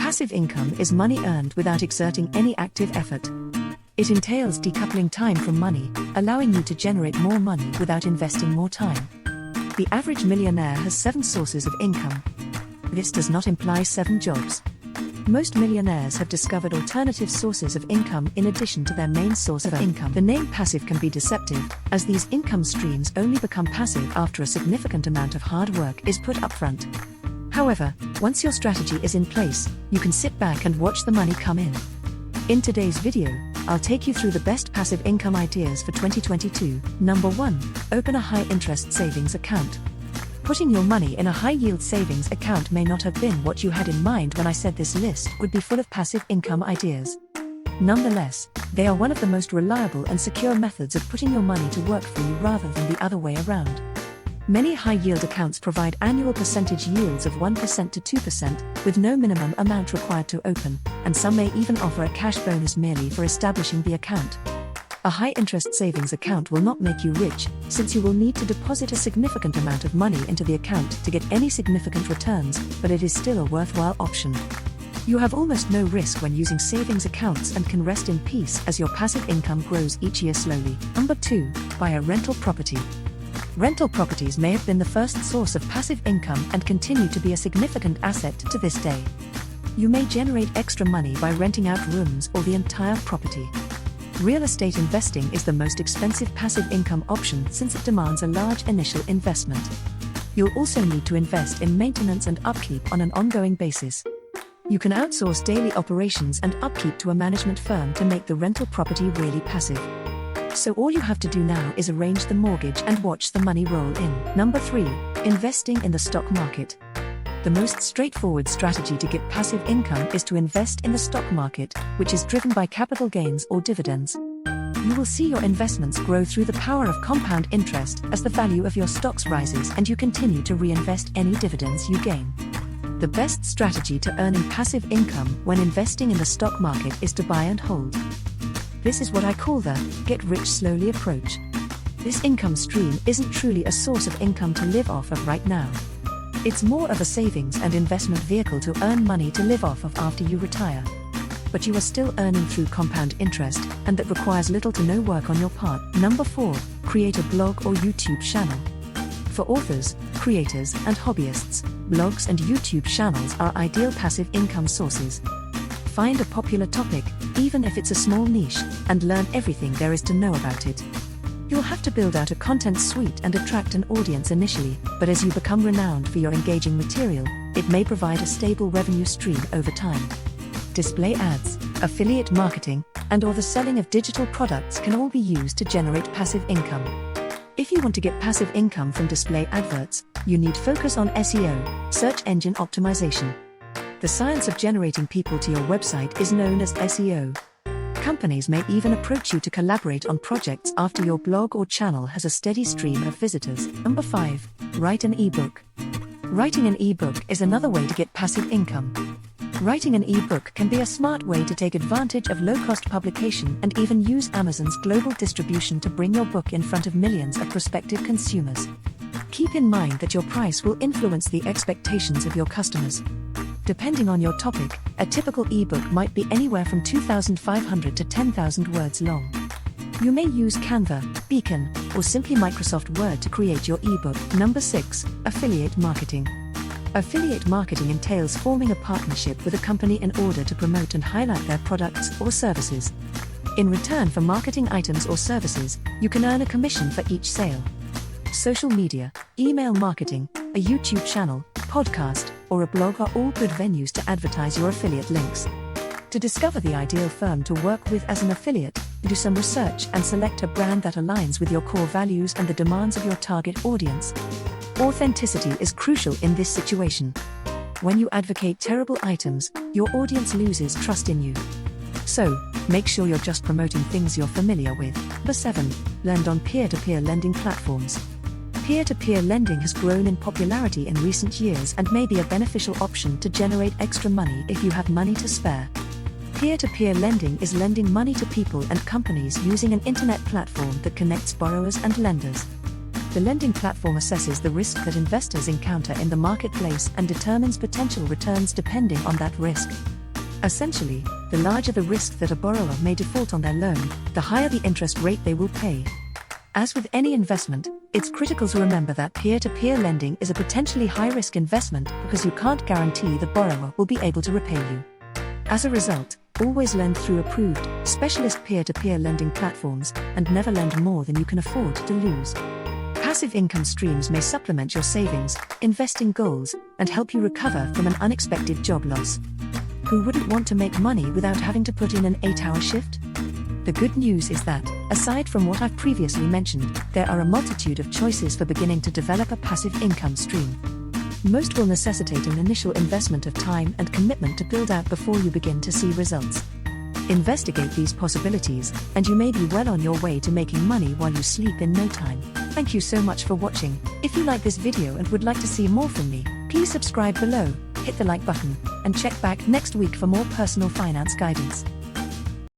Passive income is money earned without exerting any active effort. It entails decoupling time from money, allowing you to generate more money without investing more time. The average millionaire has 7 sources of income. This does not imply 7 jobs. Most millionaires have discovered alternative sources of income in addition to their main source of income. The name passive can be deceptive, as these income streams only become passive after a significant amount of hard work is put up front. However, once your strategy is in place, you can sit back and watch the money come in. In today's video, I'll take you through the best passive income ideas for 2022. Number 1. Open a high-interest savings account. Putting your money in a high-yield savings account may not have been what you had in mind when I said this list would be full of passive income ideas. Nonetheless, they are one of the most reliable and secure methods of putting your money to work for you rather than the other way around. Many high-yield accounts provide annual percentage yields of 1% to 2%, with no minimum amount required to open, and some may even offer a cash bonus merely for establishing the account. A high-interest savings account will not make you rich, since you will need to deposit a significant amount of money into the account to get any significant returns, but it is still a worthwhile option. You have almost no risk when using savings accounts and can rest in peace as your passive income grows each year slowly. Number 2. Buy a rental property. Rental properties may have been the first source of passive income and continue to be a significant asset to this day. You may generate extra money by renting out rooms or the entire property. Real estate investing is the most expensive passive income option since it demands a large initial investment. You'll also need to invest in maintenance and upkeep on an ongoing basis. You can outsource daily operations and upkeep to a management firm to make the rental property really passive. So all you have to do now is arrange the mortgage and watch the money roll in. Number 3. Investing in the stock market. The most straightforward strategy to get passive income is to invest in the stock market, which is driven by capital gains or dividends. You will see your investments grow through the power of compound interest as the value of your stocks rises and you continue to reinvest any dividends you gain. The best strategy to earning passive income when investing in the stock market is to buy and hold. This is what I call the get rich slowly approach. This income stream isn't truly a source of income to live off of right now. It's more of a savings and investment vehicle to earn money to live off of after you retire. But you are still earning through compound interest, and that requires little to no work on your part. Number 4. Create a blog or YouTube channel. For authors, creators, and hobbyists, blogs and YouTube channels are ideal passive income sources. Find a popular topic, even if it's a small niche, and learn everything there is to know about it. You'll have to build out a content suite and attract an audience initially, but as you become renowned for your engaging material, it may provide a stable revenue stream over time. Display ads, affiliate marketing, and/or the selling of digital products can all be used to generate passive income. If you want to get passive income from display adverts, you need focus on SEO, search engine optimization. The science of generating people to your website is known as SEO. Companies may even approach you to collaborate on projects after your blog or channel has a steady stream of visitors. Number 5. Write an ebook. Writing an ebook is another way to get passive income. Writing an ebook can be a smart way to take advantage of low-cost publication and even use Amazon's global distribution to bring your book in front of millions of prospective consumers. Keep in mind that your price will influence the expectations of your customers. Depending on your topic, a typical ebook might be anywhere from 2,500 to 10,000 words long. You may use Canva, Beacon, or simply Microsoft Word to create your ebook. Number 6. Affiliate marketing. Affiliate marketing entails forming a partnership with a company in order to promote and highlight their products or services. In return for marketing items or services, you can earn a commission for each sale. Social media, email marketing, a YouTube channel, podcast, or a blog are all good venues to advertise your affiliate links. To discover the ideal firm to work with as an affiliate, do some research and select a brand that aligns with your core values and the demands of your target audience. Authenticity is crucial in this situation. When you advocate terrible items, your audience loses trust in you. So, make sure you're just promoting things you're familiar with. Number 7. Lend on peer-to-peer lending platforms. Peer-to-peer lending has grown in popularity in recent years and may be a beneficial option to generate extra money if you have money to spare. Peer-to-peer lending is lending money to people and companies using an internet platform that connects borrowers and lenders. The lending platform assesses the risk that investors encounter in the marketplace and determines potential returns depending on that risk. Essentially, the larger the risk that a borrower may default on their loan, the higher the interest rate they will pay. As with any investment, it's critical to remember that peer-to-peer lending is a potentially high-risk investment because you can't guarantee the borrower will be able to repay you. As a result, always lend through approved, specialist peer-to-peer lending platforms and never lend more than you can afford to lose. Passive income streams may supplement your savings, investing goals, and help you recover from an unexpected job loss. Who wouldn't want to make money without having to put in an 8-hour shift? The good news is that, aside from what I've previously mentioned, there are a multitude of choices for beginning to develop a passive income stream. Most will necessitate an initial investment of time and commitment to build out before you begin to see results. Investigate these possibilities, and you may be well on your way to making money while you sleep in no time. Thank you so much for watching. If you like this video and would like to see more from me, please subscribe below, hit the like button, and check back next week for more personal finance guidance.